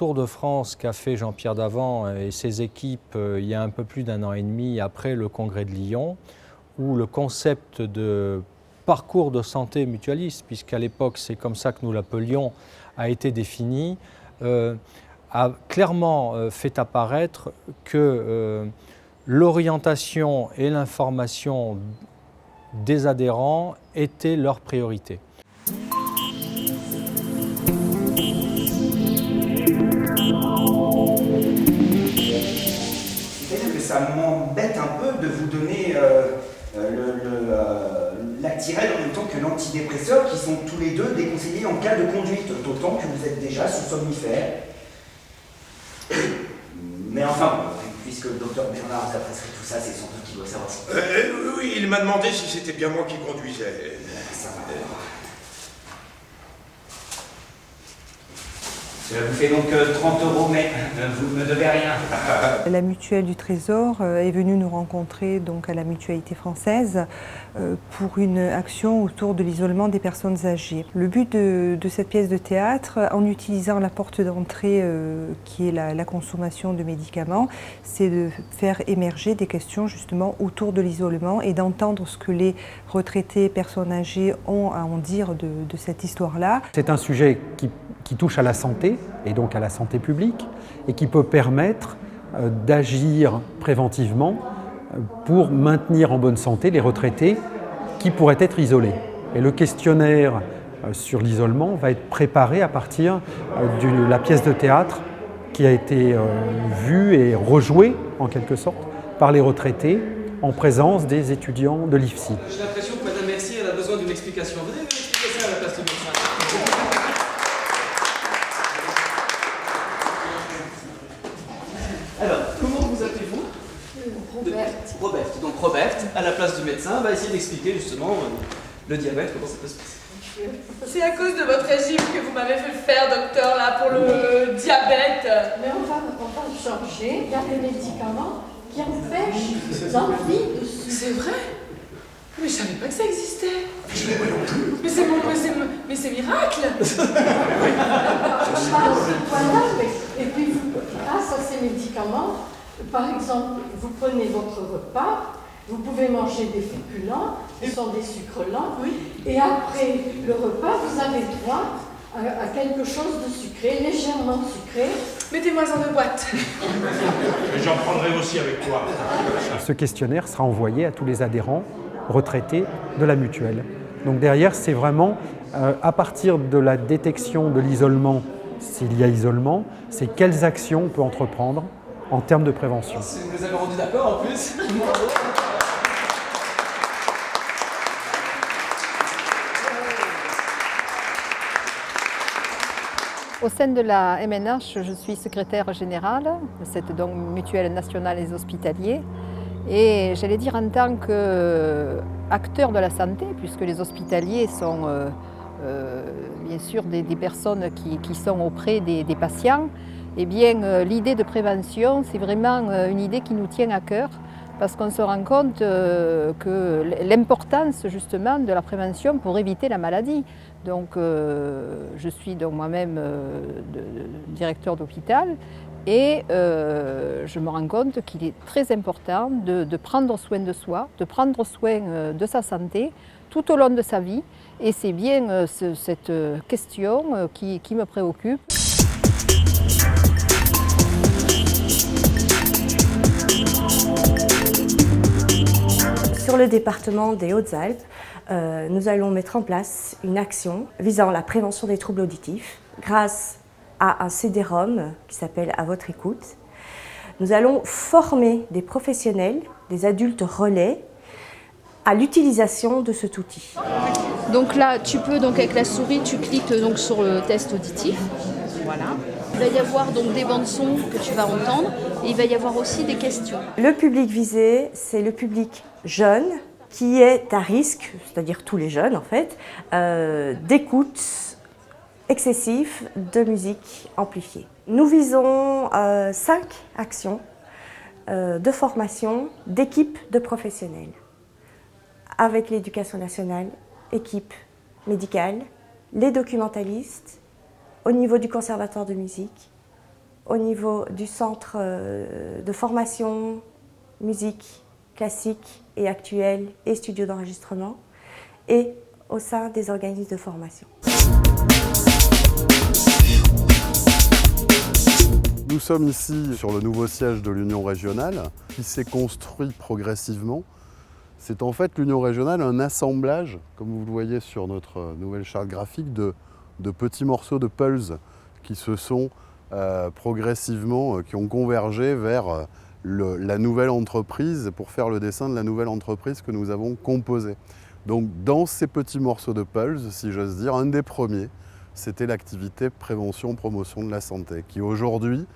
Tour de France qu'a fait Jean-Pierre Davant et ses équipes il y a un peu plus d'1 an et demi après le congrès de Lyon, où le concept de parcours de santé mutualiste, puisqu'à l'époque c'est comme ça que nous l'appelions, a été défini, a clairement fait apparaître que l'orientation et l'information des adhérents étaient leur priorité. Ça m'embête un peu de vous donner l'actirel en même temps que l'antidépresseur, qui sont tous les deux déconseillés en cas de conduite, d'autant que vous êtes déjà sous somnifère. Mais enfin, puisque le docteur Bernard vous a prescrit tout ça, c'est sans doute qu'il doit savoir si... Oui, il m'a demandé si c'était bien moi qui conduisais. Ça va. Cela vous fait donc 30 €, mais vous ne me devez rien. La mutuelle du Trésor est venue nous rencontrer donc à la Mutualité française pour une action autour de l'isolement des personnes âgées. Le but de cette pièce de théâtre, en utilisant la porte d'entrée qui est la consommation de médicaments, c'est de faire émerger des questions justement autour de l'isolement et d'entendre ce que les retraités, personnes âgées ont à en dire de cette histoire-là. C'est un sujet qui touche à la santé, et donc à la santé publique, et qui peut permettre d'agir préventivement pour maintenir en bonne santé les retraités qui pourraient être isolés. Et le questionnaire sur l'isolement va être préparé à partir de la pièce de théâtre qui a été vue et rejouée, en quelque sorte, par les retraités en présence des étudiants de l'IFSI. J'ai l'impression que Madame Mercier elle a besoin d'une explication. Vous avez une explication à la place de médecin. Alors, comment vous appelez-vous? Robert. Robert. Donc Robert, à la place du médecin, va essayer d'expliquer justement le diabète, comment ça peut se passer. C'est à cause de votre régime que vous m'avez fait faire, docteur, là, pour le diabète. Mais on va changer. Il y a des médicaments qui empêchent l'envie de sucre. C'est vrai? Mais je savais pas que ça existait. Mais c'est miracle. Voilà, et puis grâce à ces médicaments, par exemple, vous prenez votre repas, vous pouvez manger des féculents, qui sont des sucres lents, Oui. et après le repas, vous avez droit à quelque chose de sucré, légèrement sucré. Mettez-moi en 2 boîtes. J'en prendrai aussi avec toi. Ce questionnaire sera envoyé à tous les adhérents retraités de la mutuelle. Donc derrière, c'est vraiment à partir de la détection de l'isolement, s'il y a isolement, c'est quelles actions on peut entreprendre en termes de prévention. Vous les avez rendus d'accord en plus. Au sein de la MNH, je suis secrétaire générale de cette donc, mutuelle nationale des hospitaliers. Et j'allais dire en tant qu'acteur de la santé, puisque les hospitaliers sont bien sûr des personnes qui sont auprès des patients, eh bien l'idée de prévention, c'est vraiment une idée qui nous tient à cœur, parce qu'on se rend compte que l'importance justement de la prévention pour éviter la maladie. Donc je suis donc moi-même directeur d'hôpital. Et je me rends compte qu'il est très important de prendre soin de soi, de prendre soin de sa santé tout au long de sa vie. Et c'est bien cette question qui me préoccupe. Sur le département des Hautes-Alpes, nous allons mettre en place une action visant la prévention des troubles auditifs grâce à un CD-ROM qui s'appelle « À votre écoute ». Nous allons former des professionnels, des adultes relais, à l'utilisation de cet outil. Donc là, tu peux, donc avec la souris, tu cliques donc sur le test auditif. Voilà. Il va y avoir donc des bandes son que tu vas entendre et il va y avoir aussi des questions. Le public visé, c'est le public jeune qui est à risque, c'est-à-dire tous les jeunes en fait, d'écoute excessif de musique amplifiée. Nous visons 5 actions de formation d'équipes de professionnels avec l'éducation nationale, équipe médicale, les documentalistes, au niveau du conservatoire de musique au niveau du centre de formation, musique classique et actuelle et studio d'enregistrement, et au sein des organismes de formation. Nous sommes ici sur le nouveau siège de l'Union régionale qui s'est construit progressivement. C'est en fait l'Union régionale un assemblage, comme vous le voyez sur notre nouvelle charte graphique, de petits morceaux de pulse qui se sont progressivement, qui ont convergé vers la nouvelle entreprise pour faire le dessin de la nouvelle entreprise que nous avons composée. Donc dans ces petits morceaux de pulse, si j'ose dire, un des premiers, c'était l'activité prévention-promotion de la santé, qui aujourd'hui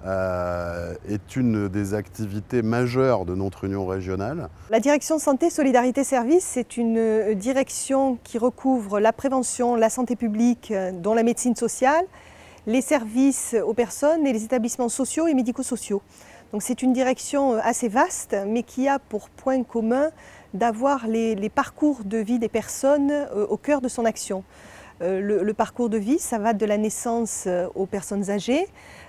est une des activités majeures de notre union régionale. La direction santé, solidarité, services, c'est une direction qui recouvre la prévention, la santé publique, dont la médecine sociale, les services aux personnes et les établissements sociaux et médico-sociaux. Donc c'est une direction assez vaste, mais qui a pour point commun d'avoir les parcours de vie des personnes au cœur de son action. Le parcours de vie, ça va de la naissance aux personnes âgées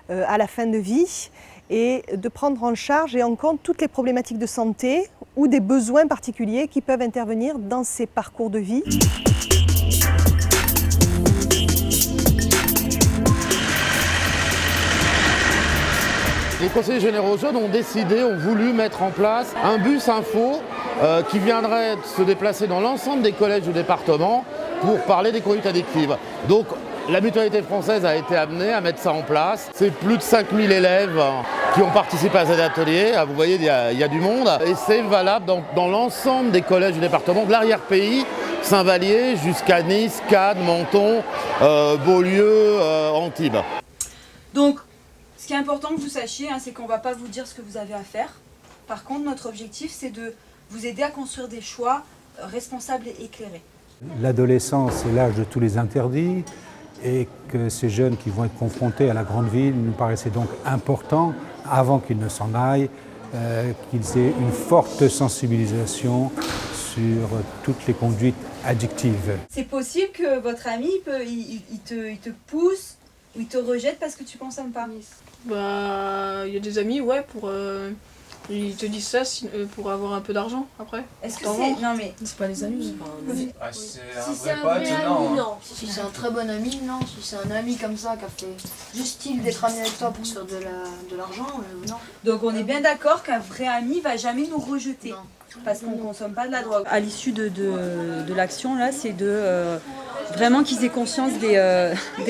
à la fin de vie, et de prendre en charge et en compte toutes les problématiques de santé ou des besoins particuliers qui peuvent intervenir dans ces parcours de vie. Les conseillers généraux jeunes ont décidé, ont voulu mettre en place un bus info qui viendrait se déplacer dans l'ensemble des collèges du département pour parler des conduites addictives. Donc la mutualité française a été amenée à mettre ça en place. C'est plus de 5000 élèves qui ont participé à cet atelier. Vous voyez, il y a du monde. Et c'est valable dans l'ensemble des collèges du département, de l'arrière-pays, Saint-Vallier, jusqu'à Nice, Cannes, Menton, Beaulieu, Antibes. Donc, ce qui est important que vous sachiez, c'est qu'on ne va pas vous dire ce que vous avez à faire. Par contre, notre objectif, c'est de vous aider à construire des choix responsables et éclairés. L'adolescence, c'est l'âge de tous les interdits, et que ces jeunes qui vont être confrontés à la grande ville, nous paraissait donc important, avant qu'ils ne s'en aillent, qu'ils aient une forte sensibilisation sur toutes les conduites addictives. C'est possible que votre ami, il te pousse ou il te rejette parce que tu consommes pas. Bah, il y a des amis, ouais, ils te disent ça pour avoir un peu d'argent après. Est-ce que c'est... Non mais... C'est pas les amis. Si c'est un vrai ami, non. Si c'est un très bon ami, non. Si c'est un ami comme ça qui a fait juste style d'être ami avec toi pour se faire de l'argent, non. Donc on est bien d'accord qu'un vrai ami va jamais nous rejeter. Non. Parce qu'on ne consomme pas de la drogue. À l'issue de l'action, là, c'est de vraiment qu'ils aient conscience des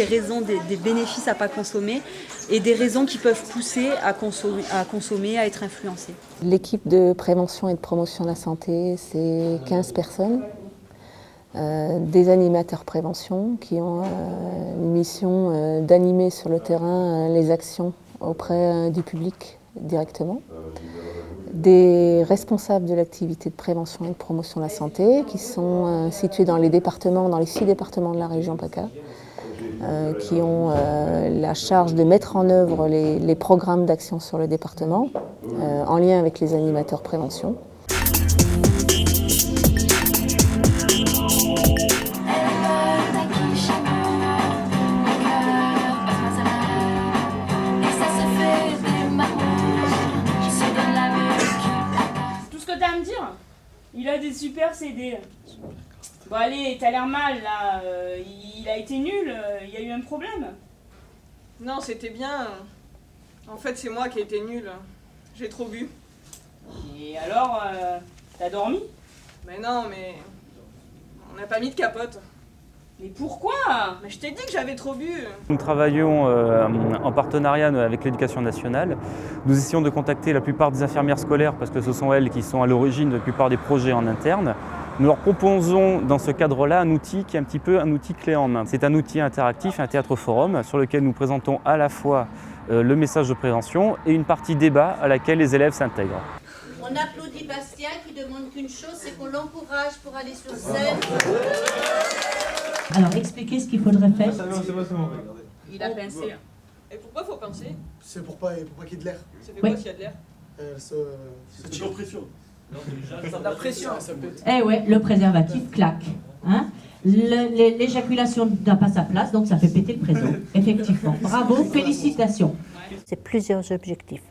raisons, des bénéfices à ne pas consommer et des raisons qui peuvent pousser à consommer, à être influencés. L'équipe de prévention et de promotion de la santé, c'est 15 personnes, des animateurs prévention qui ont une mission d'animer sur le terrain les actions auprès du public directement. Des responsables de l'activité de prévention et de promotion de la santé qui sont situés dans les 6 départements de la région PACA, qui ont la charge de mettre en œuvre les programmes d'action sur le département en lien avec les animateurs prévention. Il a des super CD. Bon allez, t'as l'air mal là, il a été nul, il y a eu un problème. Non, c'était bien. En fait, c'est moi qui ai été nul. J'ai trop bu. Et alors, t'as dormi? Mais non, mais... on n'a pas mis de capote. Mais pourquoi? Mais je t'ai dit que j'avais trop bu. Nous travaillons en partenariat avec l'Éducation nationale. Nous essayons de contacter la plupart des infirmières scolaires parce que ce sont elles qui sont à l'origine de la plupart des projets en interne. Nous leur proposons dans ce cadre-là un outil qui est un petit peu un outil clé en main. C'est un outil interactif, un théâtre forum, sur lequel nous présentons à la fois le message de prévention et une partie débat à laquelle les élèves s'intègrent. On applaudit Bastien qui demande qu'une chose, c'est qu'on l'encourage pour aller sur scène. Alors, expliquez ce qu'il faudrait faire. C'est bon, regardez. Il a pincé. Et pourquoi faut pincer? C'est pour pas qu'il y ait de l'air. Ça fait quoi s'il y a de l'air? C'est de l'oppression. La pression. Eh ouais, le préservatif claque. Hein. L'éjaculation n'a pas sa place, donc ça fait péter le présent, effectivement. Bravo, félicitations. C'est plusieurs objectifs.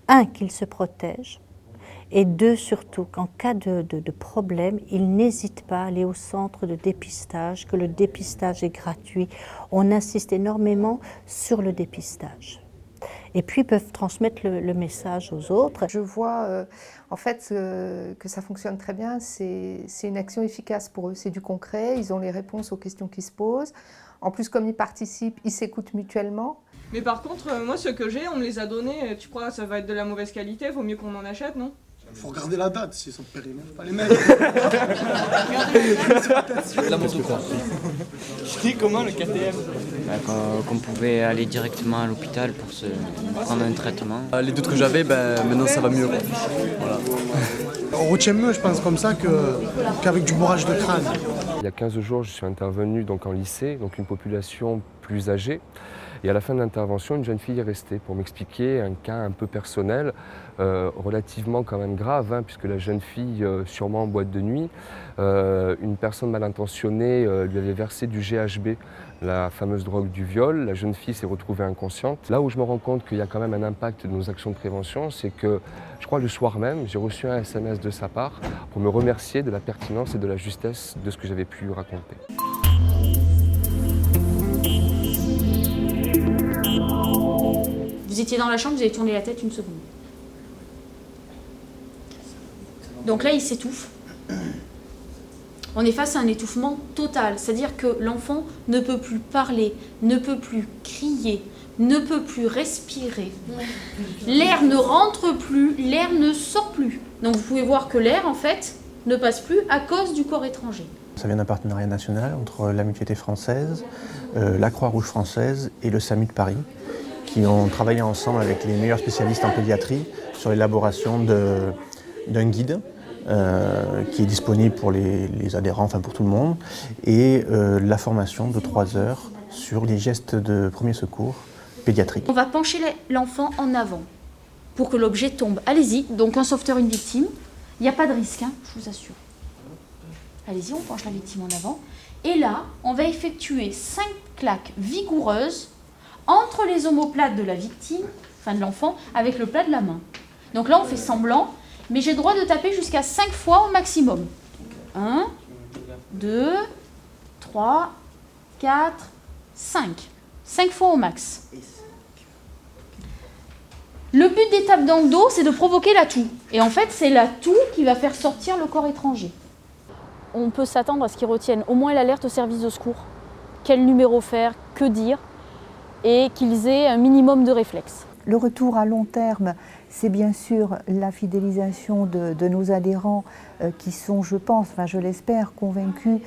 Un, qu'il se protège. Et deux, surtout, qu'en cas de problème, il n'hésite pas à aller au centre de dépistage, que le dépistage est gratuit. On insiste énormément sur le dépistage. Et puis, ils peuvent transmettre le message aux autres. Je vois en fait que ça fonctionne très bien. C'est une action efficace pour eux. C'est du concret, ils ont les réponses aux questions qui se posent. En plus, comme ils participent, ils s'écoutent mutuellement. Mais par contre, moi, ceux que j'ai, on me les a donnés. Tu crois que ça va être de la mauvaise qualité? Vaut mieux qu'on en achète, non? Faut regarder la date, s'ils sont périmés. Pas les mecs. La moto, quoi. Je dis comment le KTM? Qu'on pouvait aller directement à l'hôpital pour se prendre un traitement. Les doutes que j'avais, maintenant ça va mieux. Voilà. On retient mieux, je pense, comme ça qu'avec du bourrage de crâne. Il y a 15 jours, je suis intervenu donc en lycée, donc une population plus âgée. Et à la fin de l'intervention, une jeune fille est restée pour m'expliquer un cas un peu personnel, relativement quand même grave, puisque la jeune fille, sûrement en boîte de nuit, une personne mal intentionnée lui avait versé du GHB, la fameuse drogue du viol. La jeune fille s'est retrouvée inconsciente. Là où je me rends compte qu'il y a quand même un impact de nos actions de prévention, c'est que je crois le soir même, j'ai reçu un SMS de sa part pour me remercier de la pertinence et de la justesse de ce que j'avais pu raconter. Vous étiez dans la chambre, vous avez tourné la tête une seconde. Donc là, il s'étouffe. On est face à un étouffement total, c'est-à-dire que l'enfant ne peut plus parler, ne peut plus crier, ne peut plus respirer. L'air ne rentre plus, l'air ne sort plus. Donc vous pouvez voir que l'air, en fait, ne passe plus à cause du corps étranger. Ça vient d'un partenariat national entre la Mutualité française, la Croix-Rouge française et le SAMU de Paris, qui ont travaillé ensemble avec les meilleurs spécialistes en pédiatrie sur l'élaboration d'un guide qui est disponible pour les adhérents, enfin pour tout le monde, et la formation de 3 heures sur les gestes de premier secours pédiatriques. On va pencher l'enfant en avant pour que l'objet tombe. Allez-y, donc un sauveteur, une victime. Il n'y a pas de risque, je vous assure. Allez-y, on penche la victime en avant. Et là, on va effectuer 5 claques vigoureuses entre les omoplates de la victime, enfin de l'enfant, avec le plat de la main. Donc là, on fait semblant, mais j'ai le droit de taper jusqu'à 5 fois au maximum. 1, 2, 3, 4, 5. 5 fois au max. Le but des tapes dans le dos, c'est de provoquer la toux. Et en fait, c'est la toux qui va faire sortir le corps étranger. On peut s'attendre à ce qu'ils retiennent au moins l'alerte au service de secours. Quel numéro faire, que dire, et qu'ils aient un minimum de réflexes. Le retour à long terme, c'est bien sûr la fidélisation de nos adhérents qui sont, je pense, enfin je l'espère, convaincus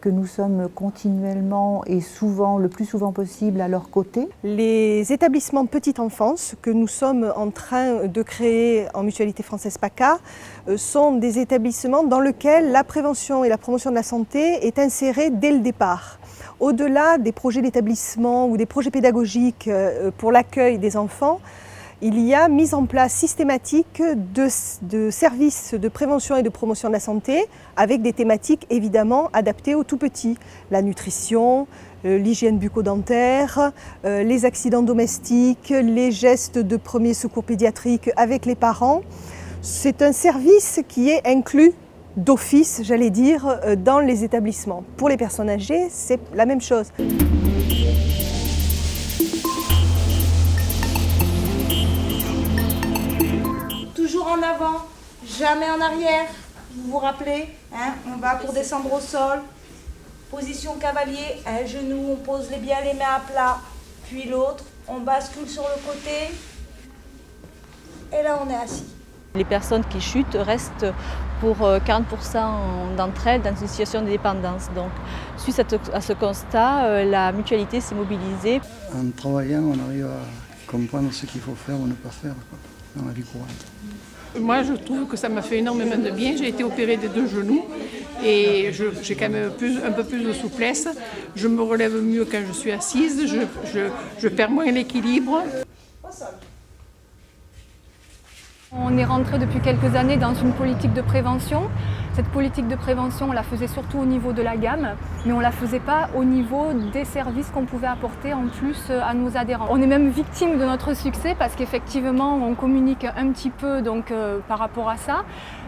que nous sommes continuellement et souvent, le plus souvent possible, à leur côté. Les établissements de petite enfance que nous sommes en train de créer en Mutualité Française PACA sont des établissements dans lesquels la prévention et la promotion de la santé est insérée dès le départ. Au-delà des projets d'établissement ou des projets pédagogiques pour l'accueil des enfants, il y a mise en place systématique de services de prévention et de promotion de la santé avec des thématiques évidemment adaptées aux tout-petits. La nutrition, l'hygiène bucco-dentaire, les accidents domestiques, les gestes de premier secours pédiatrique avec les parents. C'est un service qui est inclus d'office, j'allais dire, dans les établissements. Pour les personnes âgées, c'est la même chose. Toujours en avant, jamais en arrière. Vous vous rappelez, on va pour descendre au sol. Position cavalier, un genou, on pose bien les mains à plat, puis l'autre, on bascule sur le côté. Et là, on est assis. Les personnes qui chutent restent pour 40% d'entre elles dans une situation de dépendance. Donc, suite à ce constat, la mutualité s'est mobilisée. En travaillant, on arrive à comprendre ce qu'il faut faire ou ne pas faire dans la vie courante. Moi, je trouve que ça m'a fait énormément de bien. J'ai été opérée des 2 genoux et j'ai quand même un peu plus de souplesse. Je me relève mieux quand je suis assise, je perds moins l'équilibre. On est rentré depuis quelques années dans une politique de prévention. Cette politique de prévention, on la faisait surtout au niveau de la gamme, mais on ne la faisait pas au niveau des services qu'on pouvait apporter en plus à nos adhérents. On est même victime de notre succès parce qu'effectivement, on communique un petit peu donc, par rapport à ça.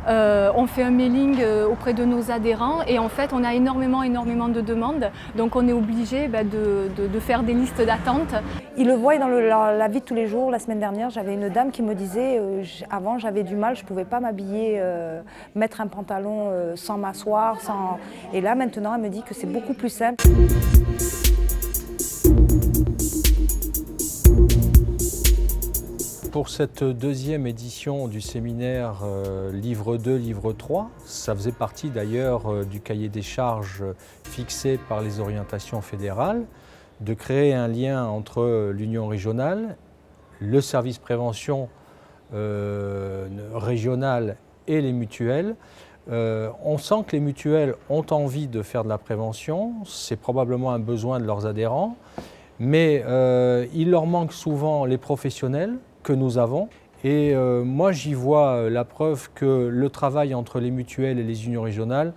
On fait un mailing auprès de nos adhérents et en fait, on a énormément de demandes. Donc, on est obligé de faire des listes d'attente. Ils le voient dans la vie de tous les jours. La semaine dernière, j'avais une dame qui me disait avant, j'avais du mal, je ne pouvais pas m'habiller, mettre un pantalon sans m'asseoir. Sans... Et là, maintenant, elle me dit que c'est beaucoup plus simple. Pour cette deuxième édition du séminaire Livre 2, Livre 3, ça faisait partie d'ailleurs du cahier des charges fixé par les orientations fédérales, de créer un lien entre l'Union régionale, le service prévention régional et les mutuelles. On sent que les mutuelles ont envie de faire de la prévention, c'est probablement un besoin de leurs adhérents, mais il leur manque souvent les professionnels que nous avons. Et moi, j'y vois la preuve que le travail entre les mutuelles et les unions régionales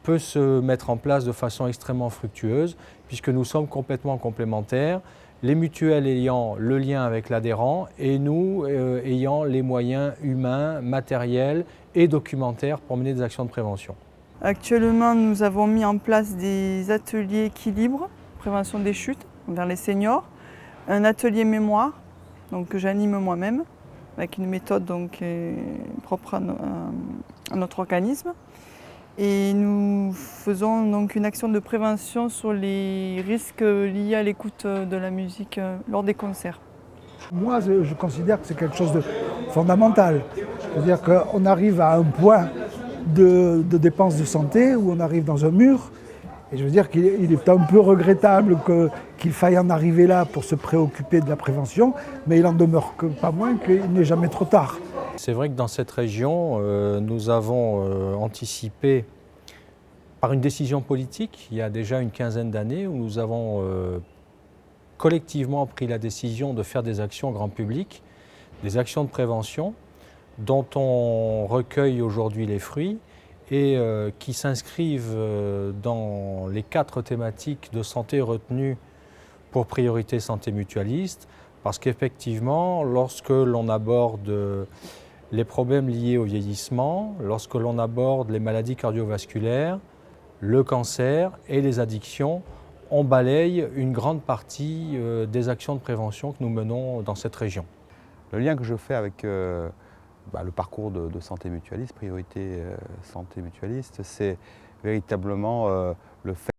peut se mettre en place de façon extrêmement fructueuse, puisque nous sommes complètement complémentaires, les mutuelles ayant le lien avec l'adhérent et nous ayant les moyens humains, matériels et documentaires pour mener des actions de prévention. Actuellement, nous avons mis en place des ateliers équilibre, prévention des chutes vers les seniors, un atelier mémoire donc, que j'anime moi-même avec une méthode donc, propre à notre organisme. Et nous faisons donc une action de prévention sur les risques liés à l'écoute de la musique lors des concerts. Moi, je considère que c'est quelque chose de fondamental. C'est-à-dire qu'on arrive à un point de dépenses de santé où on arrive dans un mur. Et je veux dire qu'il est un peu regrettable qu'il faille en arriver là pour se préoccuper de la prévention, mais il en demeure pas moins qu'il n'est jamais trop tard. C'est vrai que dans cette région, nous avons anticipé par une décision politique, il y a déjà une quinzaine d'années, où nous avons collectivement pris la décision de faire des actions grand public, des actions de prévention, dont on recueille aujourd'hui les fruits et qui s'inscrivent dans les 4 thématiques de santé retenues pour priorité santé mutualiste, parce qu'effectivement, lorsque l'on aborde les problèmes liés au vieillissement, lorsque l'on aborde les maladies cardiovasculaires, le cancer et les addictions, on balaye une grande partie des actions de prévention que nous menons dans cette région. Le lien que je fais avec le parcours de santé mutualiste, priorité santé mutualiste, c'est véritablement le fait